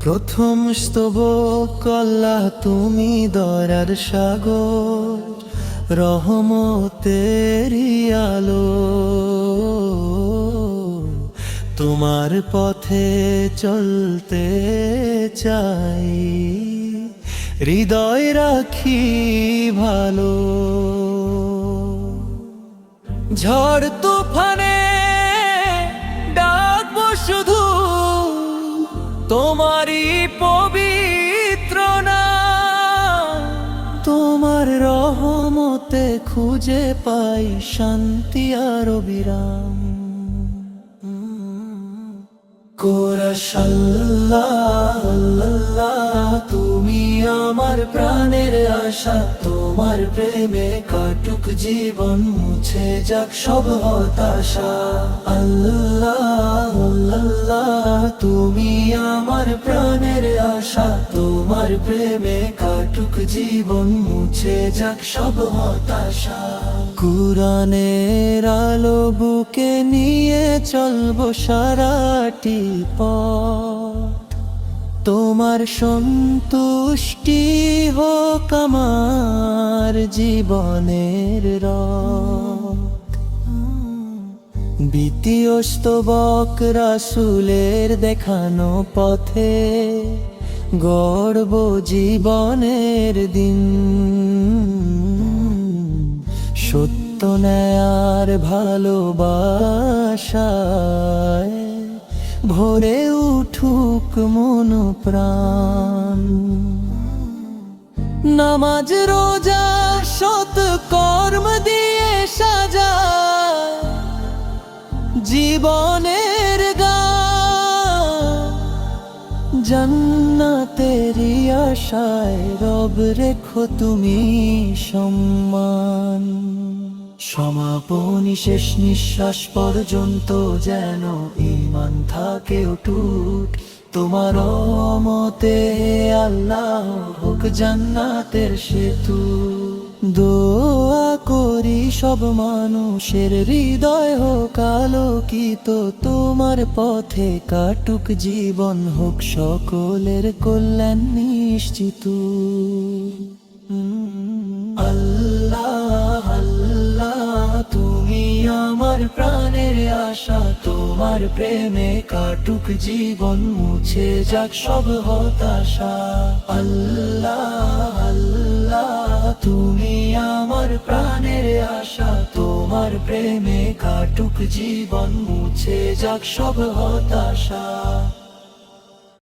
প্রথম স্তবক আল্লাহ, তুমি দয়ার সাগর, রহমতেরি আলো। তোমার পথে চলতে চাই, হৃদয় রাখি ভালো। ঝড় তুফানে ডাকবো শুধু তোমারই পবিত্র নাম। তোমার রহমতে খুঁজে পাই শান্তি আর বিরাম। কোরাশাল্লাহ আল্লাহ, তুমি আমার প্রাণের আশা। তোমার প্রেমে কাটুক জীবন, মুছে যাক সব হতাশা। আল্লাহ আল্লাহ, তুমি আমার প্রাণের আশা। তোমার প্রেমে কাটুক জীবন, মুছে যাক সব হতাশা। কুরআনের আলো বুকে নিয়ে চলবো সারাটি পথ। তোমার সন্তুষ্টি হোক আমার জীবনের রথ। দ্বিতীয় স্তবক রাসূলের দেখানো পথে গড়ব জীবনের দিন। সত্য ন্যায় ভালোবাসায় ভরে উঠুক মন প্রাণ। নামাজ রোজা সৎ কর্ম দিয়ে সাজা জীবনের গান। জান্নাতেরি আশায় রব রেখো তুমি সম্মান। সমাপনী শেষ নিঃশ্বাস পর্যন্ত যেন ঈমান থাকে অটুট। তোমার রহমতে আল্লাহ হোক জান্নাতের সেতু। দোয়া করি সব মানুষের হৃদয় হোক আলোকিত। তোমার পথে কাটুক জীবন, হোক সকলের কল্যাণ নিশ্চিত। আল্লাহ আল্লাহ, তুমি আমার প্রাণের আশা। তোমার প্রেমে কাটুক জীবন, মুছে যাক সব হতাশা। আল্লাহ আল্লাহ, তুমি আমার প্রাণের আশা। তোমার প্রেমে কাটুক জীবন, মুছে যাক সব হতাশা।